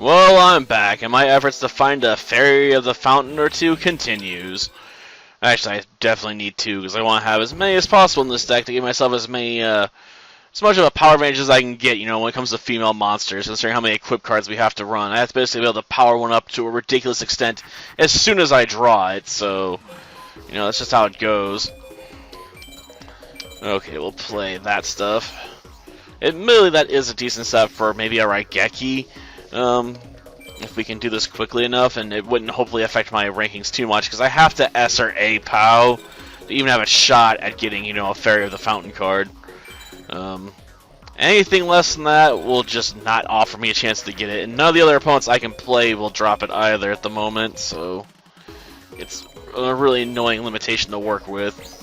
Well, I'm back, and my efforts to find a fairy of the fountain or two continues. Actually, I definitely need two, because I want to have as many as possible in this deck to give myself as much of a power advantage as I can get, when it comes to female monsters, considering how many equip cards we have to run. I have to basically be able to power one up to a ridiculous extent as soon as I draw it, so, that's just how it goes. Okay, we'll play that stuff. Admittedly, that is a decent set for maybe a Raigeki. If we can do this quickly enough, and it wouldn't hopefully affect my rankings too much, because I have to S or A POW to even have a shot at getting, a Fairy of the Fountain card. Anything less than that will just not offer me a chance to get it, and none of the other opponents I can play will drop it either at the moment, so it's a really annoying limitation to work with.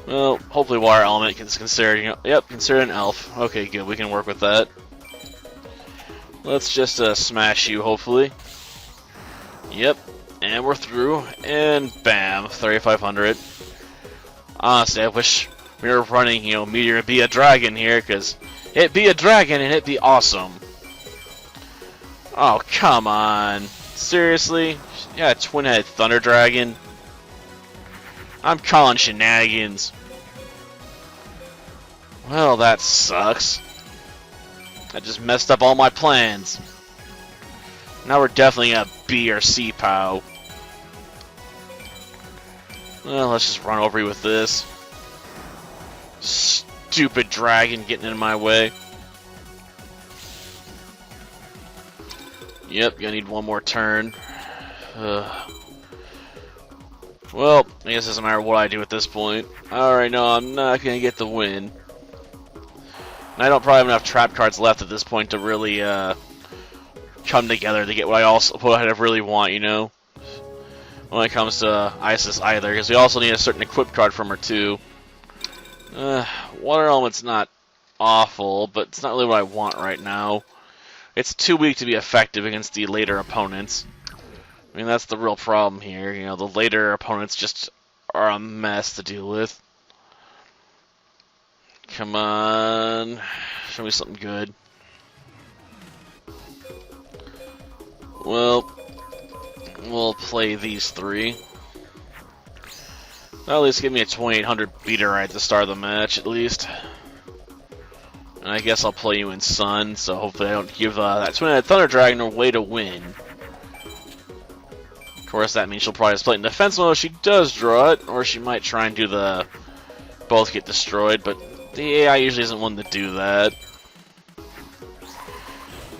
Well, hopefully Water Element is considered, considered an elf. Okay, good, we can work with that. Let's just smash you, hopefully. Yep, and we're through, and bam, 3,500. Honestly, I wish we were running, Meteor Be a Dragon here, because it'd be a dragon and it'd be awesome. Oh, come on. Seriously? Yeah, Twin-Headed Thunder Dragon? I'm calling shenanigans. Well, that sucks. I just messed up all my plans. Now we're definitely a B or C POW. Well, let's just run over you with this. Stupid dragon getting in my way. Yep, gonna need one more turn. Well, I guess it doesn't matter what I do at this point. Alright, no, I'm not gonna get the win. And I don't probably have enough trap cards left at this point to really come together to get what I really want, when it comes to Isis either, because we also need a certain equip card from her too. Water Element's not awful, but it's not really what I want right now. It's too weak to be effective against the later opponents. I mean, that's the real problem here. The later opponents just are a mess to deal with. Come on. Show me something good. Well, we'll play these three. Well, at least give me a 2800 beater right at the start of the match, at least. And I guess I'll play you in Sun, so hopefully I don't give that Twin-Headed Thunder Dragon a way to win. Of course, that means she'll probably just play it in defense mode if she does draw it, or she might try and do the both get destroyed, but the AI usually isn't one to do that.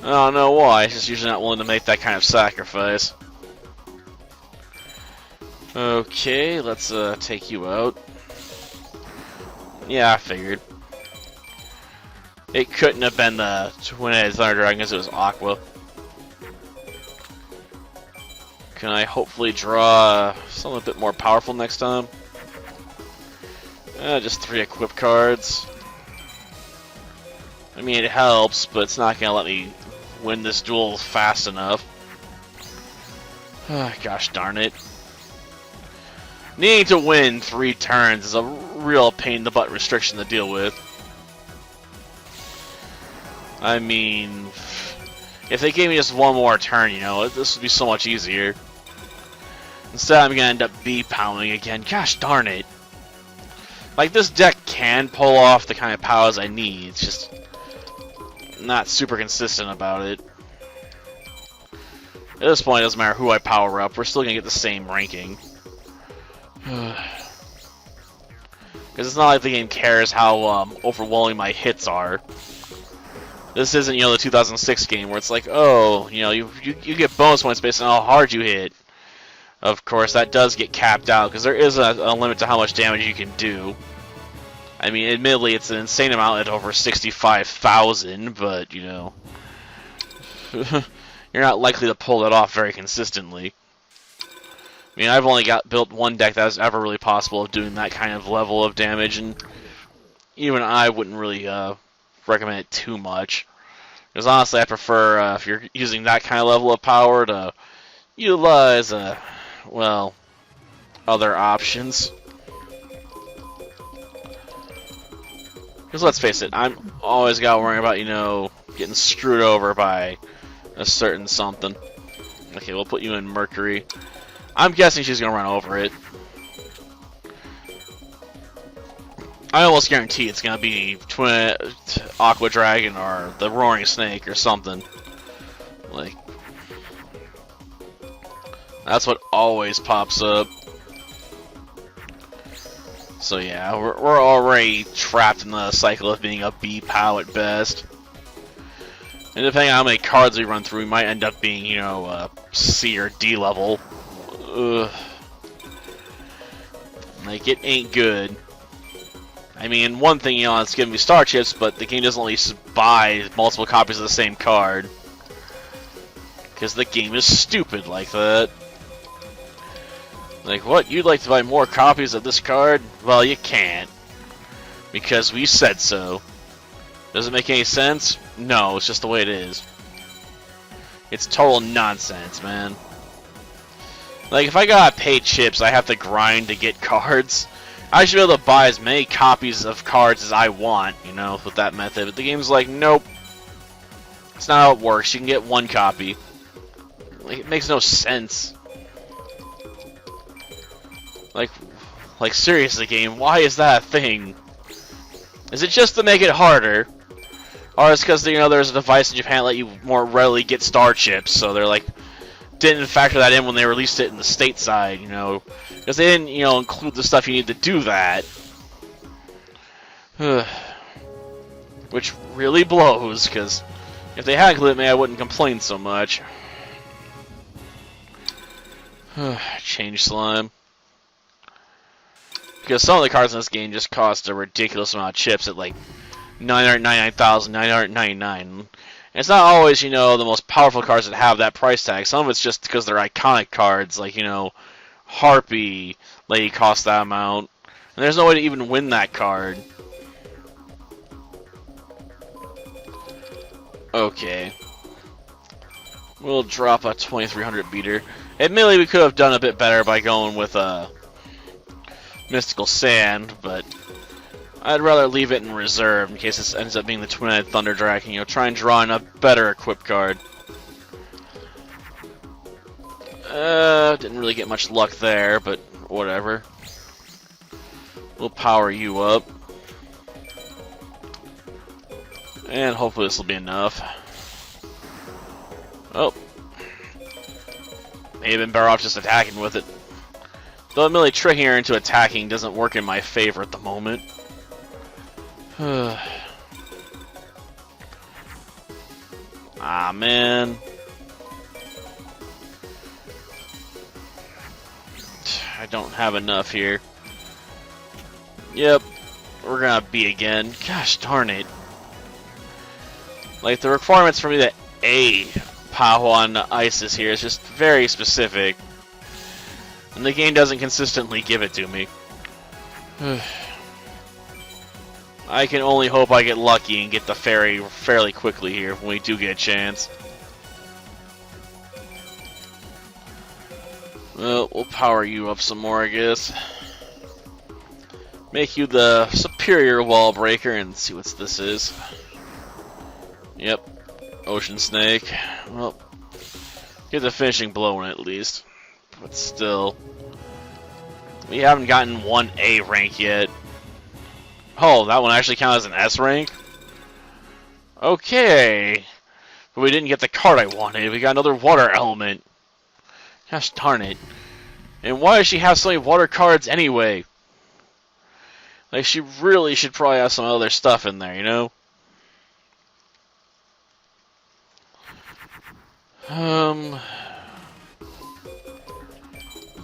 I don't know why, it's just usually not willing to make that kind of sacrifice. Okay, let's take you out. Yeah, I figured. It couldn't have been the Twin-Headed Thunder Dragon because it was Aqua. Can I hopefully draw something a bit more powerful next time? Just 3 equip cards. I mean, it helps, but it's not going to let me win this duel fast enough. Gosh darn it. Needing to win 3 turns is a real pain-in-the-butt restriction to deal with. I mean, if they gave me just one more turn, this would be so much easier. Instead, I'm going to end up B-powing again. Gosh darn it. Like, this deck can pull off the kind of powers I need. It's just not super consistent about it. At this point, it doesn't matter who I power up. We're still going to get the same ranking. Because it's not like the game cares how overwhelming my hits are. This isn't, the 2006 game where it's like, oh, you get bonus points based on how hard you hit. Of course, that does get capped out, because there is a limit to how much damage you can do. I mean, admittedly, it's an insane amount at over 65,000, but, you're not likely to pull that off very consistently. I mean, I've only built one deck that was ever really possible of doing that kind of level of damage, and even I wouldn't really recommend it too much. Because honestly, I prefer, if you're using that kind of level of power, to utilize, well, other options. Because let's face it, I'm always got to worry about, getting screwed over by a certain something. Okay, we'll put you in Mercury. I'm guessing she's gonna run over it. I almost guarantee it's gonna be Twin Aqua Dragon or the Roaring Snake or something. Like, that's what always pops up. So yeah, we're already trapped in the cycle of being a B POW at best. And depending on how many cards we run through, we might end up being, you know, C or D level. Ugh. Like, it ain't good. I mean, one thing, you know, it's giving me star chips, but the game doesn't let you buy multiple copies of the same card. Because the game is stupid like that. Like, what? You'd like to buy more copies of this card? Well, you can't. Because we said so. Does it make any sense? No, it's just the way it is. It's total nonsense, man. Like, if I gotta pay chips, I have to grind to get cards. I should be able to buy as many copies of cards as I want, you know, with that method. But the game's like, nope. It's not how it works. You can get one copy. Like, it makes no sense. Like seriously, game, why is that a thing? Is it just to make it harder? Or is it because, you know, there's a device in Japan that let you more readily get star chips, so they're like, didn't factor that in when they released it in the stateside, you know, because they didn't, you know, include the stuff you need to do that. Which really blows, because if they had included me, I wouldn't complain so much. Change slime. Because some of the cards in this game just cost a ridiculous amount of chips at like 999,999. And it's not always, you know, the most powerful cards that have that price tag. Some of it's just because they're iconic cards, like, you know, Harpy Lady costs that amount. And there's no way to even win that card. Okay. We'll drop a 2300 beater. Admittedly, we could have done a bit better by going with a Mystical Sand, but I'd rather leave it in reserve in case this ends up being the Twin-Eyed Thunder Dragon. You know, try and draw in a better equipped card. Didn't really get much luck there, but whatever. We'll power you up. And hopefully this will be enough. Oh. May have been better off just attacking with it. Though admittedly tricking her into attacking doesn't work in my favor at the moment. Ah, man. I don't have enough here. Yep. We're gonna B again. Gosh darn it. Like, the requirements for me to A Pow Isis here is just very specific. And the game doesn't consistently give it to me. I can only hope I get lucky and get the fairy fairly quickly here when we do get a chance. Well, we'll power you up some more, I guess. Make you the superior wall breaker and see what this is. Yep. Ocean Snake. Well, get the finishing blow in at least. But still, we haven't gotten 1A rank yet. Oh, that one actually counts as an S rank? Okay. But we didn't get the card I wanted. We got another water element. Gosh darn it. And why does she have so many water cards anyway? Like, she really should probably have some other stuff in there, you know?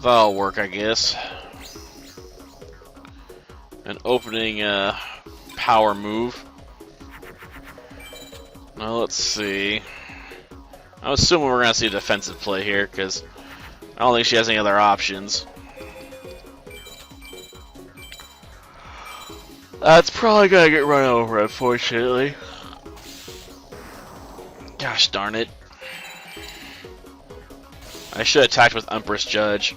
That'll work, I guess. An opening power move. Well, let's see. I'm assuming we're gonna see a defensive play here because I don't think she has any other options. That's probably gonna get run over, unfortunately. Gosh darn it. I should have attacked with Empress Judge.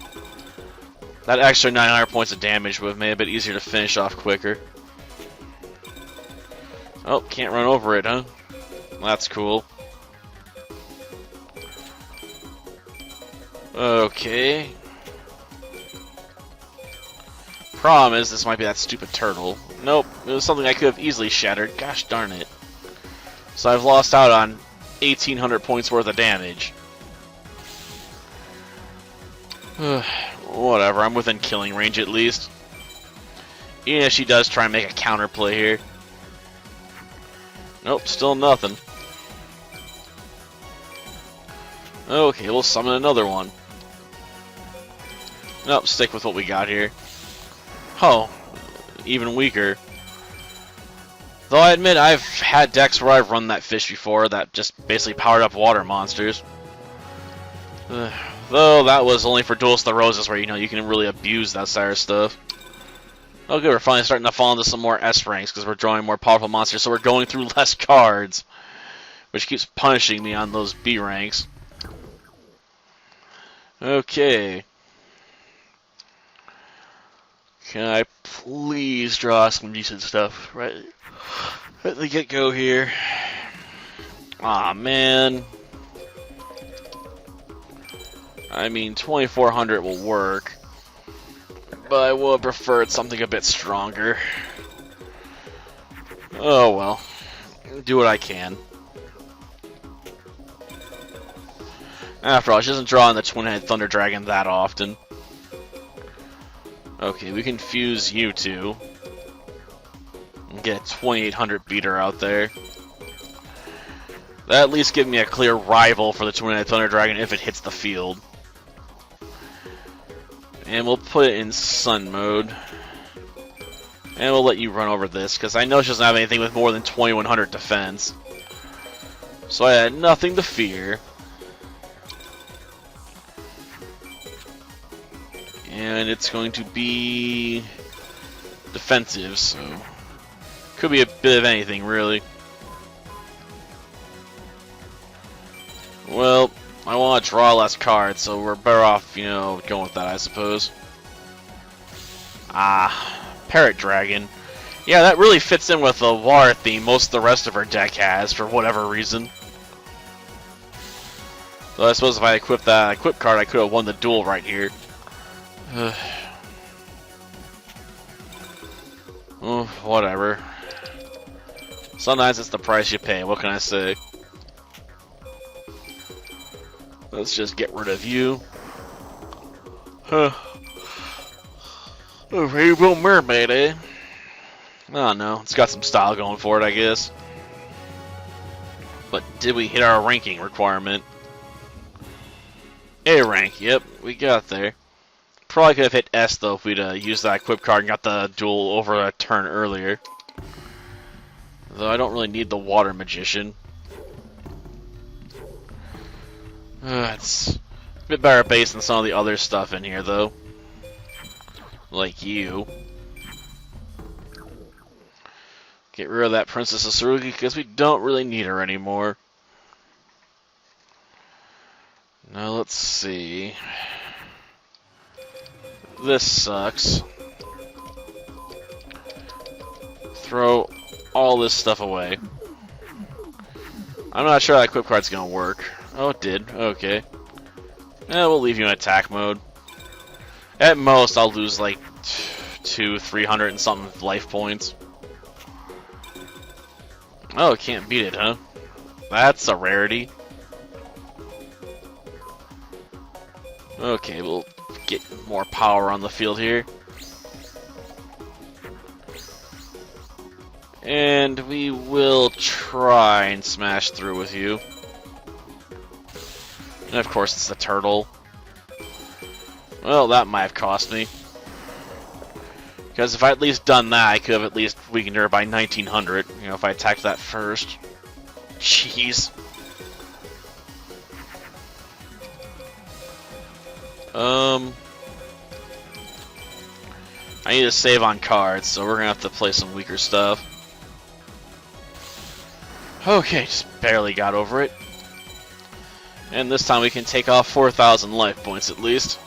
That extra 900 points of damage would have made it a bit easier to finish off quicker. Oh, can't run over it, huh? Well, that's cool. Okay. Problem is, this might be that stupid turtle. Nope, it was something I could have easily shattered. Gosh darn it. So I've lost out on 1,800 points worth of damage. Whatever, I'm within killing range at least. Even if she does try and make a counterplay here. Nope, still nothing. Okay, we'll summon another one. Nope, stick with what we got here. Oh, even weaker. Though I admit I've had decks where I've run that fish before that just basically powered up water monsters. Though that was only for Duels of the Roses where you can really abuse that side of stuff. Okay, we're finally starting to fall into some more S ranks because we're drawing more powerful monsters, so we're going through less cards, which keeps punishing me on those B ranks. Okay. Can I please draw some decent stuff right at the get-go here? Aw, man. I mean, 2,400 will work, but I would have preferred something a bit stronger. Oh well. Do what I can. After all, she doesn't draw on the Twin-Head Thunder Dragon that often. Okay, we can fuse you two. And get a 2,800 beater out there. That at least gives me a clear rival for the Twin-Head Thunder Dragon if it hits the field. And we'll put it in Sun mode. And we'll let you run over this, because I know she doesn't have anything with more than 2,100 defense. So I had nothing to fear. And it's going to be defensive, so could be a bit of anything, really. Well, I want to draw less cards, so we're better off, going with that, I suppose. Parrot Dragon. Yeah, that really fits in with the water theme most of the rest of her deck has, for whatever reason. So I suppose if I equipped that equip card, I could have won the duel right here. Oh, whatever. Sometimes it's the price you pay, what can I say? Let's just get rid of you. A Rainbow Mermaid, eh? Oh no, it's got some style going for it, I guess. But did we hit our ranking requirement? A rank, yep, we got there. Probably could have hit S though if we'd used that equip card and got the duel over a turn earlier. Though I don't really need the Water Magician. It's a bit better base than some of the other stuff in here though. Like you. Get rid of that Princess Asurugi because we don't really need her anymore. Now let's see. This sucks. Throw all this stuff away. I'm not sure that equip card's gonna work. Oh, it did. Okay. We'll leave you in attack mode. At most, I'll lose like 300 and something life points. Oh, can't beat it, huh? That's a rarity. Okay, we'll get more power on the field here. And we will try and smash through with you. And of course it's the turtle. Well, that might have cost me. Because if I at least done that, I could have at least weakened her by 1,900. If I attacked that first. Jeez. I need to save on cards, so we're gonna have to play some weaker stuff. Okay, just barely got over it. And this time we can take off 4,000 life points at least.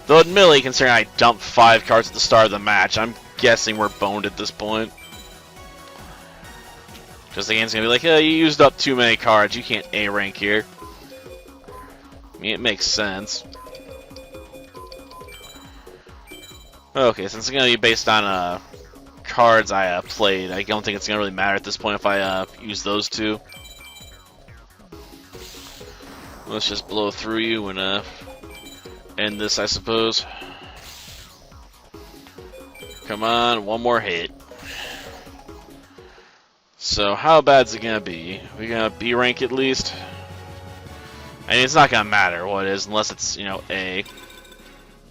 Though admittedly, considering I dumped 5 cards at the start of the match, I'm guessing we're boned at this point. Because the game's gonna be like, you used up too many cards, you can't A rank here. I mean, it makes sense. Okay, since it's going to be based on cards I played, I don't think it's going to really matter at this point if I use those two. Let's just blow through you and end this, I suppose. Come on, one more hit. So how bad's it gonna be? We gonna B rank at least? I mean, it's not gonna matter what it is unless it's, you know, A.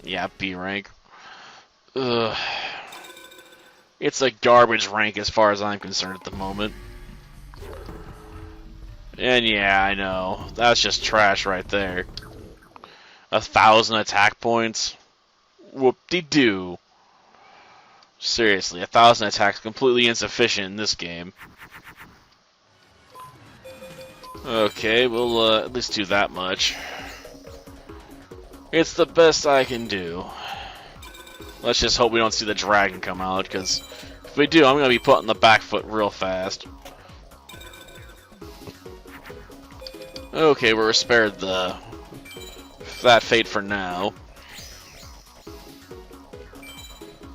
Yeah, B rank. Ugh. It's a garbage rank as far as I'm concerned at the moment. And yeah, I know. That's just trash right there. 1,000 attack points? Whoop-de-doo. Seriously, 1,000 attacks completely insufficient in this game. Okay, we'll at least do that much. It's the best I can do. Let's just hope we don't see the dragon come out, because if we do, I'm going to be putting the back foot real fast. Okay, we're spared that fate for now.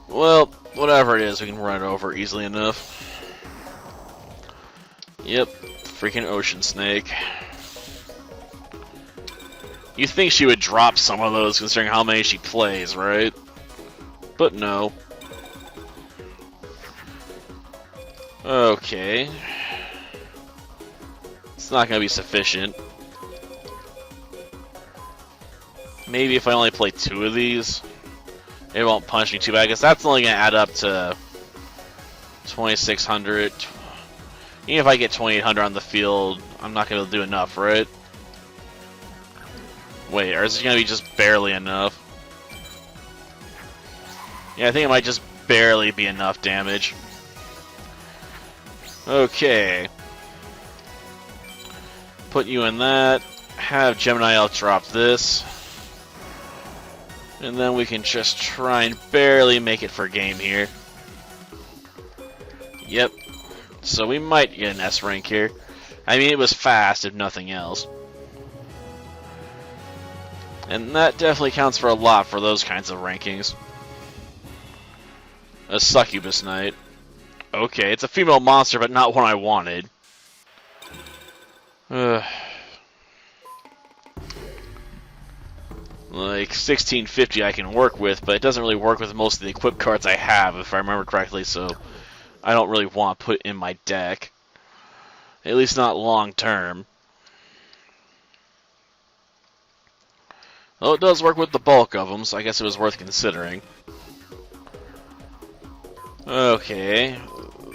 Well, whatever it is, we can run it over easily enough. Yep, freaking ocean snake. You think she would drop some of those considering how many she plays, right? But no. Okay. It's not going to be sufficient. Maybe if I only play 2 of these, it won't punch me too bad. I guess that's only going to add up to 2,600. Even if I get 2,800 on the field, I'm not going to do enough, right? Wait, or is it going to be just barely enough? Yeah, I think it might just barely be enough damage. Okay. Put you in that. Have Gemini Elk drop this. And then we can just try and barely make it for game here. Yep. So we might get an S rank here. I mean, it was fast, if nothing else. And that definitely counts for a lot for those kinds of rankings. A succubus knight. Okay, it's a female monster, but not one I wanted. Like 1650 I can work with, but it doesn't really work with most of the equipped cards I have, if I remember correctly, so I don't really want to put in my deck. At least not long term. Well, it does work with the bulk of them, so I guess it was worth considering. Okay,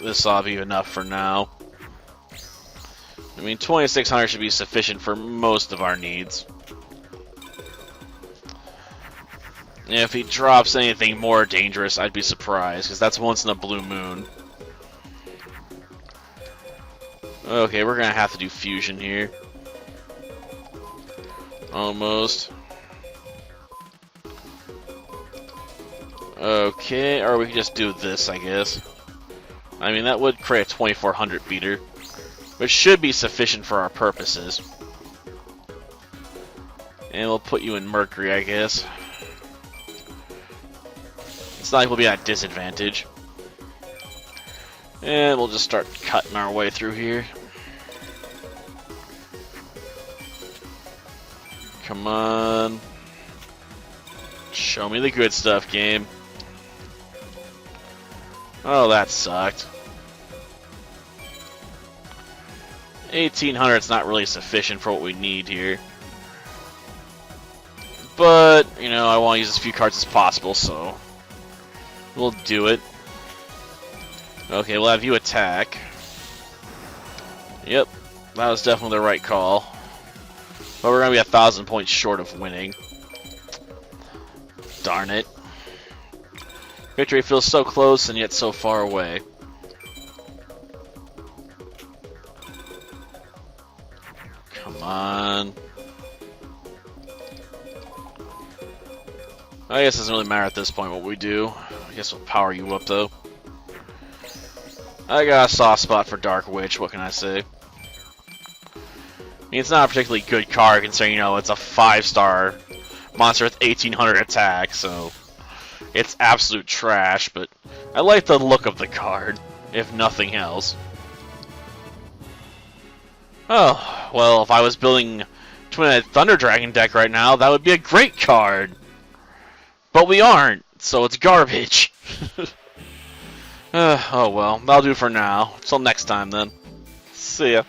this ought to be enough for now. I mean, 2,600 should be sufficient for most of our needs. And if he drops anything more dangerous, I'd be surprised, because that's once in a blue moon. Okay, we're going to have to do fusion here. Almost. Okay, or we can just do this, I guess. I mean, that would create a 2,400 beater, which should be sufficient for our purposes. And we'll put you in Mercury, I guess. It's not like we'll be at a disadvantage. And we'll just start cutting our way through here. Come on. Show me the good stuff, game. Oh, that sucked. 1,800's not really sufficient for what we need here. But, you know, I want to use as few cards as possible, so we'll do it. Okay, we'll have you attack. Yep, that was definitely the right call. But we're going to be 1,000 points short of winning. Darn it. Victory feels so close and yet so far away. Come on. I guess it doesn't really matter at this point what we do. I guess we'll power you up though. I got a soft spot for Dark Witch, what can I say? I mean, it's not a particularly good card considering, you know, it's a 5-star monster with 1800 attack, so it's absolute trash, but I like the look of the card, if nothing else. Oh, well, if I was building Twin-Headed Thunder Dragon deck right now, that would be a great card. But we aren't, so it's garbage. Oh well, that'll do for now. Till next time then. See ya.